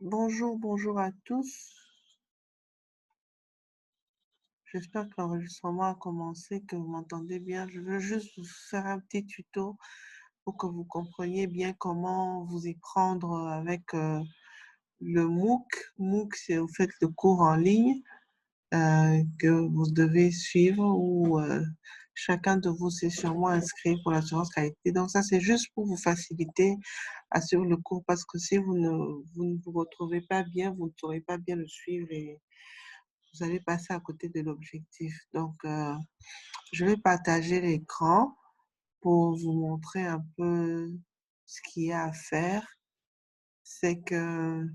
Bonjour, bonjour à tous. J'espère que l'enregistrement a commencé, que vous m'entendez bien. Je veux juste vous faire un petit tuto pour que vous compreniez bien comment vous y prendre avec le MOOC. MOOC, c'est au fait le cours en ligne que vous devez suivre ou chacun de vous s'est sûrement inscrit pour l'assurance qualité. Donc ça, c'est juste pour vous faciliter à suivre le cours parce que si vous ne vous retrouvez pas bien, vous ne saurez pas bien le suivre et vous allez passer à côté de l'objectif. Donc, je vais partager l'écran pour vous montrer un peu ce qu'il y a à faire. C'est que,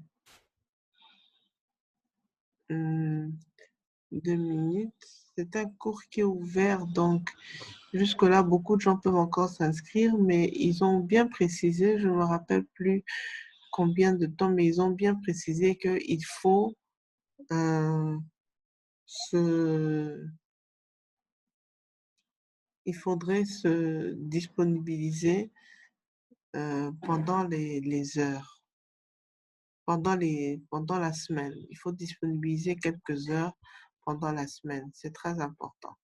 2 minutes, c'est un cours qui est ouvert, donc jusque-là, beaucoup de gens peuvent encore s'inscrire, mais ils ont bien précisé, je ne me rappelle plus combien de temps, mais ils ont bien précisé qu'il faut euh, se il faudrait se disponibiliser pendant les heures, pendant la semaine. Il faut disponibiliser quelques heures pendant la semaine. C'est très important.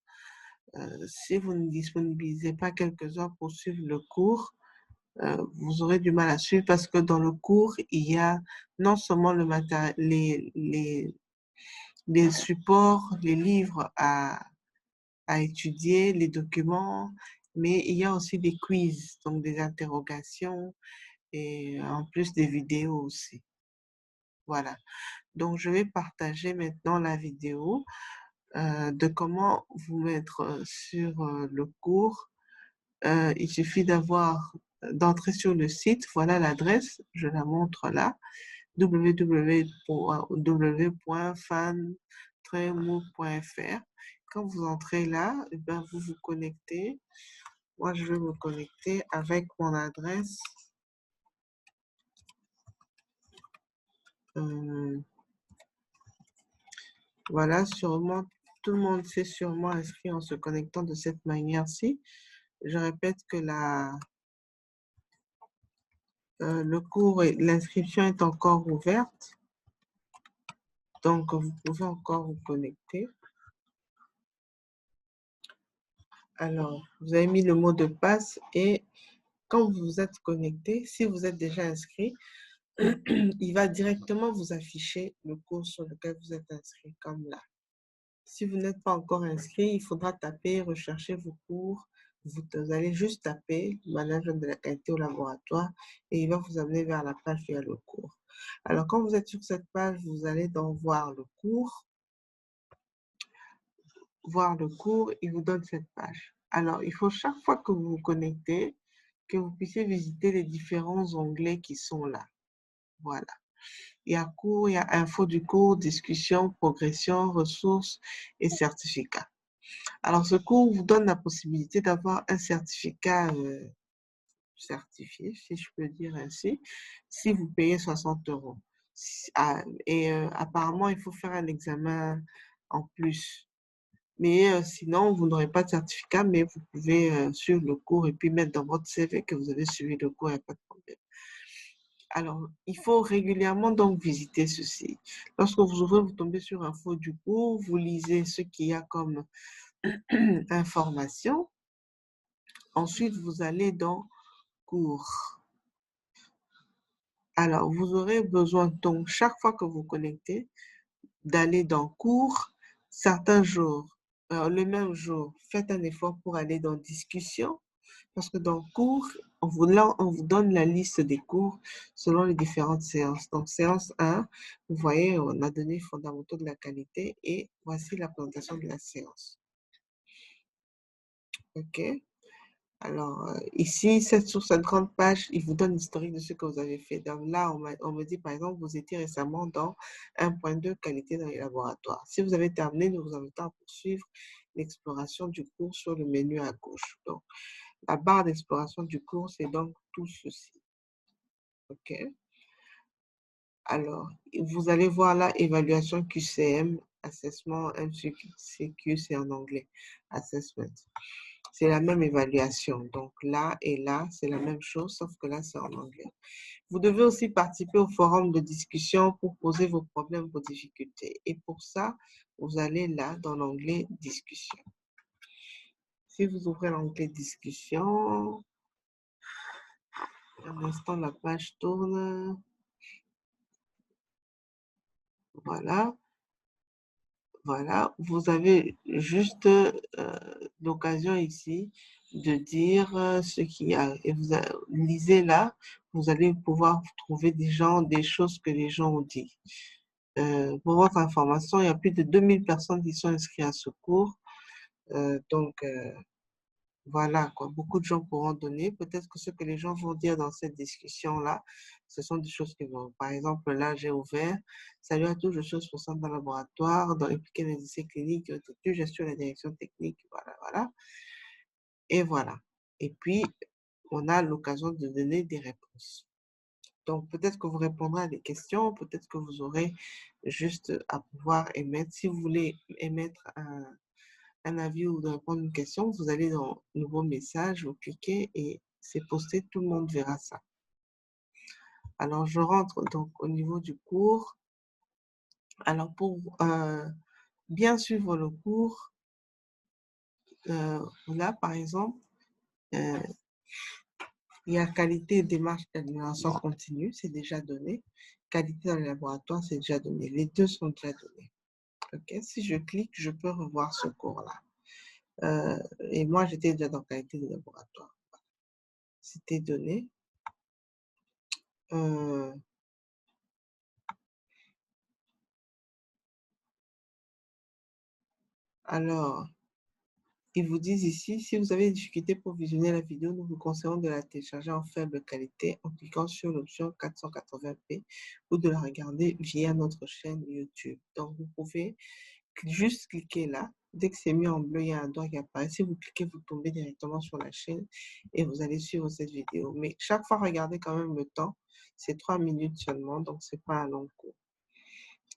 Si vous ne disponibilisez pas quelques heures pour suivre le cours, vous aurez du mal à suivre parce que dans le cours, il y a non seulement le matériel, les supports, les livres à étudier, les documents, mais il y a aussi des quiz, donc des interrogations et en plus des vidéos aussi. Voilà. Donc, je vais partager maintenant la vidéo de comment vous mettre sur le cours. Il suffit d'entrer sur le site. Voilà l'adresse. Je la montre là. www.fan-move.fr. Quand vous entrez là, eh ben, vous vous connectez. Moi, je vais me connecter avec mon adresse. Voilà, sûrement, tout le monde s'est sûrement inscrit en se connectant de cette manière-ci. Je répète que le cours et l'inscription est encore ouverte. Donc, vous pouvez encore vous connecter. Alors, vous avez mis le mot de passe et quand vous vous êtes connecté, si vous êtes déjà inscrit, il va directement vous afficher le cours sur lequel vous êtes inscrit, comme là. Si vous n'êtes pas encore inscrit, il faudra taper, rechercher vos cours. Vous allez juste taper management de la qualité au laboratoire et il va vous amener vers la page vers le cours. Alors, quand vous êtes sur cette page, vous allez donc voir le cours. Voir le cours, il vous donne cette page. Alors, il faut chaque fois que vous vous connectez, que vous puissiez visiter les différents onglets qui sont là. Voilà. Il y a cours, il y a info du cours, discussion, progression, ressources et certificats. Alors, ce cours vous donne la possibilité d'avoir un certificat certifié, si je peux dire ainsi, si vous payez 60 euros. Et apparemment, il faut faire un examen en plus. Mais sinon, vous n'aurez pas de certificat, mais vous pouvez suivre le cours et puis mettre dans votre CV que vous avez suivi le cours, il n'y a pas de problème. Alors, il faut régulièrement donc visiter ceci. Lorsque vous ouvrez, vous tombez sur info du cours, vous lisez ce qu'il y a comme information. Ensuite, vous allez dans cours. Alors, vous aurez besoin donc chaque fois que vous connectez, d'aller dans cours certains jours. Le même jour, faites un effort pour aller dans discussion parce que dans cours, là, on vous donne la liste des cours selon les différentes séances. Donc, séance 1, vous voyez, on a donné les fondamentaux de la qualité et voici la présentation de la séance. OK? Alors, ici, sur cette grande page, il vous donne l'historique de ce que vous avez fait. Donc là, on me dit, par exemple, vous étiez récemment dans 1.2 qualité dans les laboratoires. Si vous avez terminé, nous vous invitons à poursuivre l'exploration du cours sur le menu à gauche. Donc, la barre d'exploration du cours, c'est donc tout ceci. OK? Alors, vous allez voir là, évaluation QCM, assessment MCQ, c'est en anglais, assessment. c'est la même évaluation. Donc là et là, c'est la même chose, sauf que là, c'est en anglais. Vous devez aussi participer au forum de discussion pour poser vos problèmes, vos difficultés. Et pour ça, vous allez là dans l'onglet discussion. Si vous ouvrez l'onglet discussion, un instant, la page tourne. Voilà. Voilà, vous avez juste l'occasion ici de dire ce qu'il y a. Et vous lisez là, vous allez pouvoir trouver des choses que les gens ont dit. Pour votre information, il y a plus de 2000 personnes qui sont inscrites à ce cours. Donc, voilà, quoi. Beaucoup de gens pourront donner. Peut-être que ce que les gens vont dire dans cette discussion-là, ce sont des choses qui vont. Par exemple, là, j'ai ouvert. Salut à tous, je suis responsable d'un laboratoire dans impliqué les essais cliniques, je suis la direction technique. Voilà, voilà. Et voilà. Et puis, on a l'occasion de donner des réponses. Donc, peut-être que vous répondrez à des questions, peut-être que vous aurez juste à pouvoir émettre. Si vous voulez émettre un avis ou de répondre à une question, vous allez dans Nouveau message, vous cliquez et c'est posté, tout le monde verra ça. Alors, je rentre donc au niveau du cours. Alors, pour bien suivre le cours, là, par exemple, il y a qualité et démarche d'amélioration continue, c'est déjà donné. Qualité dans le laboratoire, c'est déjà donné. Les deux sont déjà donnés. OK? Si je clique, je peux revoir ce cours-là. Et moi, j'étais déjà dans qualité de laboratoire. C'était donné. Alors, ils vous disent ici, si vous avez des difficultés pour visionner la vidéo, nous vous conseillons de la télécharger en faible qualité en cliquant sur l'option 480p ou de la regarder via notre chaîne YouTube. Donc, vous pouvez juste cliquer là. Dès que c'est mis en bleu, il y a un doigt qui apparaît. Si vous cliquez, vous tombez directement sur la chaîne et vous allez suivre cette vidéo. Mais chaque fois, regardez quand même le temps. C'est 3 minutes seulement, donc ce n'est pas un long cours.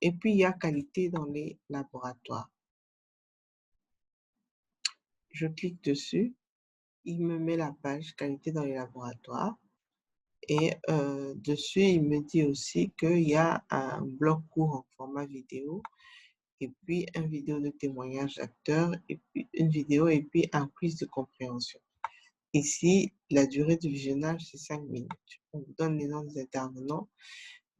Et puis, il y a qualité dans les laboratoires. Je clique dessus. Il me met la page qualité dans les laboratoires. Et dessus, il me dit aussi qu'il y a un bloc court en format vidéo, et puis une vidéo de témoignage d'acteur, et puis une vidéo, et puis un quiz de compréhension. Ici, la durée du visionnage, c'est 5 minutes. On vous donne les noms des intervenants.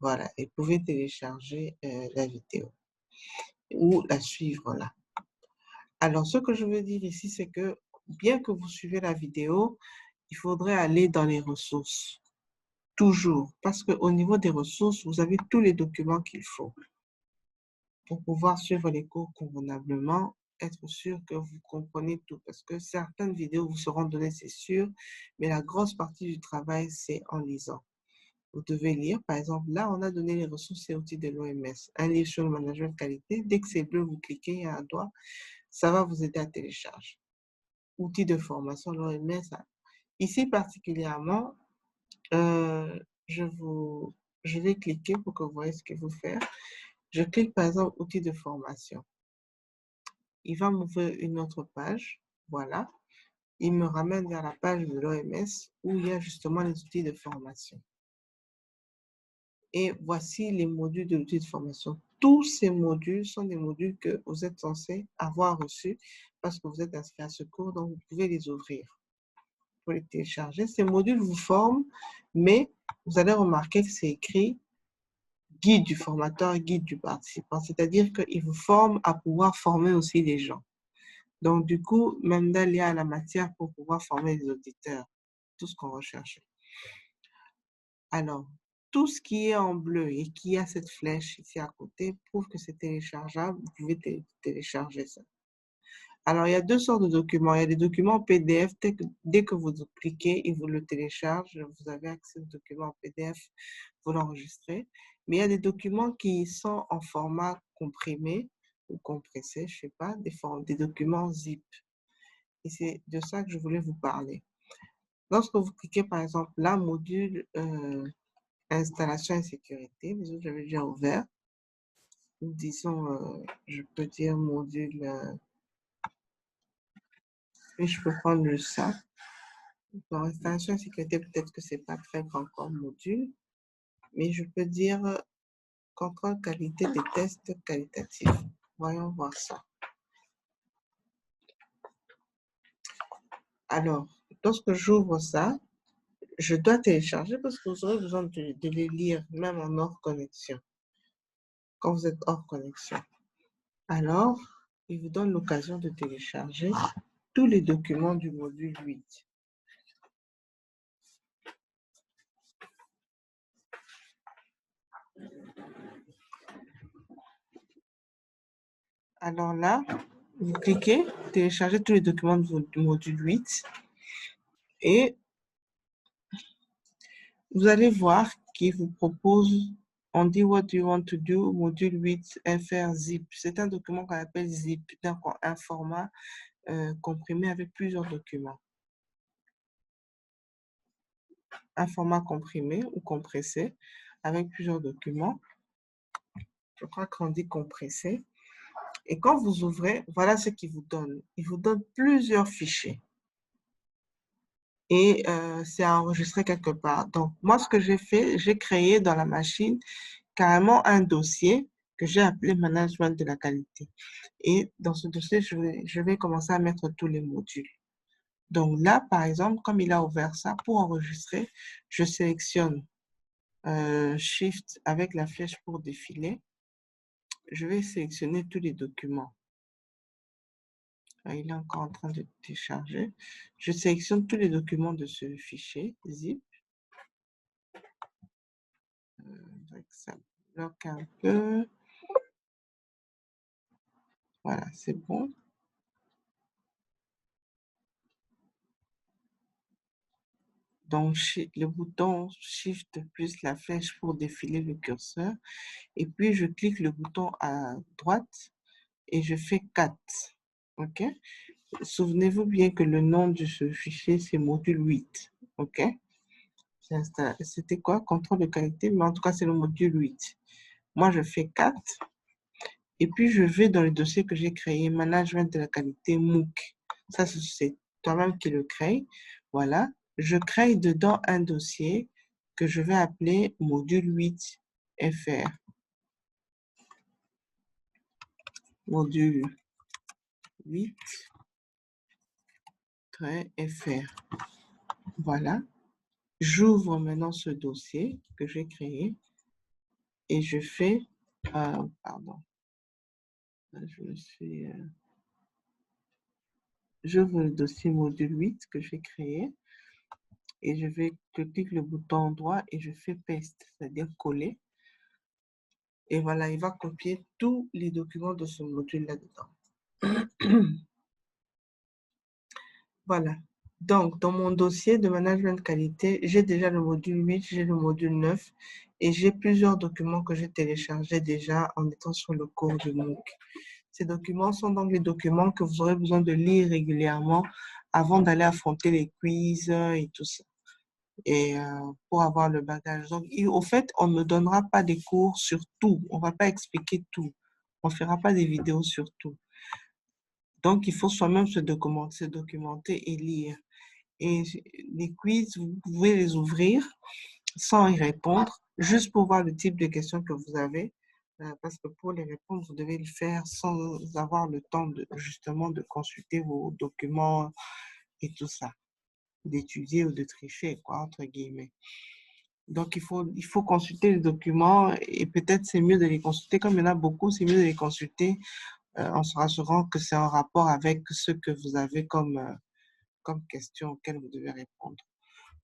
Voilà, et vous pouvez télécharger la vidéo ou la suivre là. Alors, ce que je veux dire ici, c'est que bien que vous suivez la vidéo, il faudrait aller dans les ressources. Toujours, parce qu'au niveau des ressources, vous avez tous les documents qu'il faut pour pouvoir suivre les cours convenablement, être sûr que vous comprenez tout, parce que certaines vidéos vous seront données, c'est sûr, mais la grosse partie du travail, c'est en lisant. Vous devez lire, par exemple, là, on a donné les ressources et outils de l'OMS, un livre sur le management de qualité. Dès que c'est bleu, vous cliquez, il y a un doigt, ça va vous aider à télécharger. Outils de formation, l'OMS. Ici, particulièrement, je vais cliquer pour que vous voyez ce qu'il faut faire. Je clique par exemple outils de formation. Il va m'ouvrir une autre page. Voilà. Il me ramène vers la page de l'OMS où il y a justement les outils de formation. Et voici les modules de l'outil de formation. Tous ces modules sont des modules que vous êtes censés avoir reçus parce que vous êtes inscrit à ce cours, donc vous pouvez les ouvrir. Pour les télécharger. Ces modules vous forment, mais vous allez remarquer que c'est écrit guide du formateur, guide du participant. C'est-à-dire qu'il vous forme à pouvoir former aussi les gens. Donc, du coup, Mendel y a la matière pour pouvoir former les auditeurs. Tout ce qu'on recherche. Alors, tout ce qui est en bleu et qui a cette flèche ici à côté prouve que c'est téléchargeable. Vous pouvez télécharger ça. Alors, il y a deux sortes de documents. Il y a des documents PDF. Dès que vous cliquez, il vous le télécharge. Vous avez accès au document en PDF. Vous l'enregistrez. Mais il y a des documents qui sont en format comprimé ou compressé, je ne sais pas, des documents zip. Et c'est de ça que je voulais vous parler. Lorsque vous cliquez, par exemple, là, module installation et sécurité, les autres, j'avais déjà ouvert. Disons, je peux dire module Et je peux prendre juste ça. Dans installation et sécurité, peut-être que c'est pas très grand comme module, mais je peux dire contrôle qualité des tests qualitatifs. Voyons voir ça. Alors, lorsque j'ouvre ça, je dois télécharger parce que vous aurez besoin de les lire, même en hors connexion, quand vous êtes hors connexion. Alors, il vous donne l'occasion de télécharger tous les documents du module 8. Alors là, vous cliquez, télécharger tous les documents du module 8 et vous allez voir qu'il vous propose, on dit What do you want to do, module 8 FR zip. C'est un document qu'on appelle zip, donc un format comprimé avec plusieurs documents. Un format comprimé ou compressé avec plusieurs documents. Je crois qu'on dit compressé. Et quand vous ouvrez, voilà ce qu'il vous donne. Il vous donne plusieurs fichiers. Et c'est enregistré quelque part. Donc, moi, ce que j'ai fait, j'ai créé dans la machine carrément un dossier que j'ai appelé Management de la qualité. Et dans ce dossier, je vais commencer à mettre tous les modules. Donc là, par exemple, comme il a ouvert ça, pour enregistrer, je sélectionne Shift avec la flèche pour défiler. Je vais sélectionner tous les documents. Il est encore en train de télécharger. Je sélectionne tous les documents de ce fichier zip. Ça bloque un peu. Voilà, c'est bon. Donc, le bouton Shift plus la flèche pour défiler le curseur. Et puis, je clique le bouton à droite et je fais 4. OK? Souvenez-vous bien que le nom de ce fichier, c'est module 8. OK? C'était quoi? Contrôle de qualité, mais en tout cas, c'est le module 8. Moi, je fais 4. Et puis, je vais dans le dossier que j'ai créé, Management de la qualité MOOC. Ça, c'est toi-même qui le crée. Voilà. Je crée dedans un dossier que je vais appeler module 8 FR. Module 8 FR. Voilà. J'ouvre maintenant ce dossier que j'ai créé et je fais, pardon, j'ouvre le dossier module 8 que j'ai créé et je clique le bouton droit et je fais paste, c'est-à-dire coller. Et voilà, il va copier tous les documents de ce module là-dedans. Voilà. Donc, dans mon dossier de management de qualité, j'ai déjà le module 8, j'ai le module 9 et j'ai plusieurs documents que j'ai téléchargés déjà en étant sur le cours du MOOC. Ces documents sont donc les documents que vous aurez besoin de lire régulièrement avant d'aller affronter les quiz et tout ça. Et pour avoir le bagage. Donc, au fait, on ne donnera pas des cours sur tout. On ne va pas expliquer tout. On ne fera pas des vidéos sur tout. Donc, il faut soi-même se documenter et lire. Et les quiz, vous pouvez les ouvrir sans y répondre, juste pour voir le type de questions que vous avez. Parce que pour les répondre, vous devez le faire sans avoir le temps justement de consulter vos documents et tout ça, d'étudier ou de tricher, quoi, entre guillemets. Donc, il faut consulter les documents et peut-être c'est mieux de les consulter. Comme il y en a beaucoup, c'est mieux de les consulter en se rassurant que c'est en rapport avec ce que vous avez comme question auxquelles vous devez répondre.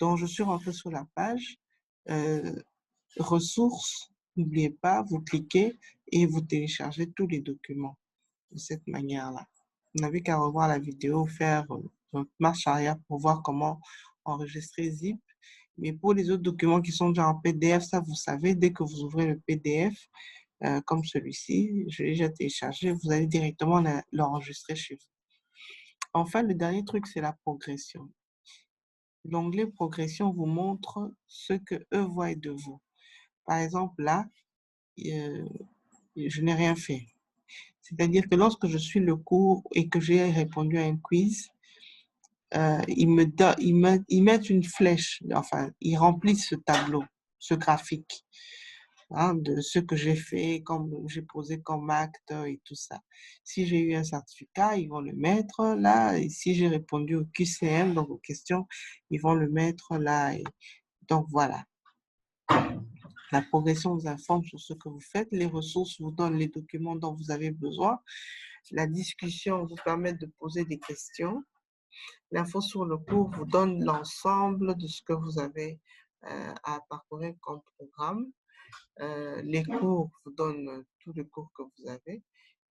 Donc, je suis rentrée sur la page. Ressources, n'oubliez pas, vous cliquez et vous téléchargez tous les documents de cette manière-là. Vous n'avez qu'à revoir la vidéo, faire une marche arrière pour voir comment enregistrer zip. Mais pour les autres documents qui sont déjà en PDF, ça vous savez, dès que vous ouvrez le PDF, comme celui-ci, je l'ai déjà téléchargé, vous allez directement l'enregistrer chez vous. Enfin, le dernier truc, c'est la progression. L'onglet progression vous montre ce que eux voient de vous. Par exemple, là, je n'ai rien fait. C'est-à-dire que lorsque je suis le cours et que j'ai répondu à un quiz, ils mettent une flèche, enfin, ils remplissent ce tableau, ce graphique, hein, de ce que j'ai fait, comme j'ai posé comme acte et tout ça. Si j'ai eu un certificat, ils vont le mettre là. Et si j'ai répondu au QCM, donc aux questions, ils vont le mettre là. Et donc voilà. La progression vous informe sur ce que vous faites. Les ressources vous donnent les documents dont vous avez besoin. La discussion vous permet de poser des questions. L'info sur le cours vous donne l'ensemble de ce que vous avez à parcourir comme programme. Les cours vous donnent tous les cours que vous avez.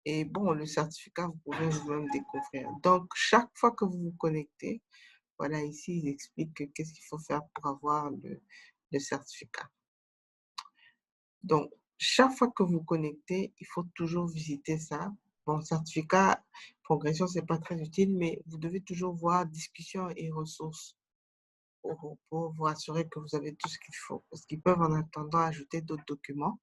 Et bon, le certificat, vous pouvez vous-même découvrir. Donc, chaque fois que vous vous connectez, voilà, ici, ils expliquent qu'est-ce qu'il faut faire pour avoir le certificat. Donc, chaque fois que vous connectez, il faut toujours visiter ça. Bon, certificat, progression, ce n'est pas très utile, mais vous devez toujours voir discussion et ressources pour vous assurer que vous avez tout ce qu'il faut. Parce qu'ils peuvent en attendant ajouter d'autres documents.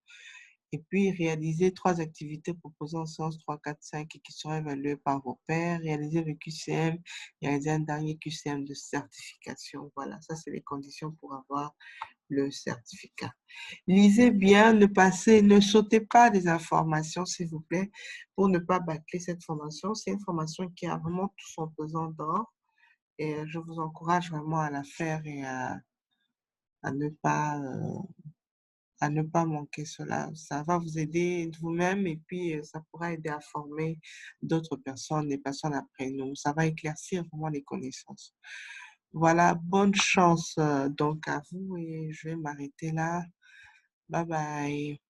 Et puis, réaliser 3 activités proposées en séance 3, 4, 5 et qui seront évaluées par vos pairs. Réaliser le QCM, réaliser un dernier QCM de certification. Voilà, ça, c'est les conditions pour avoir le certificat. Lisez bien, ne sautez pas des informations, s'il vous plaît, pour ne pas bâcler cette formation. C'est une formation qui a vraiment tout son pesant d'or et je vous encourage vraiment à la faire et à ne pas, à ne pas manquer cela. Ça va vous aider vous-même et puis ça pourra aider à former d'autres personnes, des personnes après nous. Ça va éclaircir vraiment les connaissances. Voilà, bonne chance donc à vous et je vais m'arrêter là. Bye bye.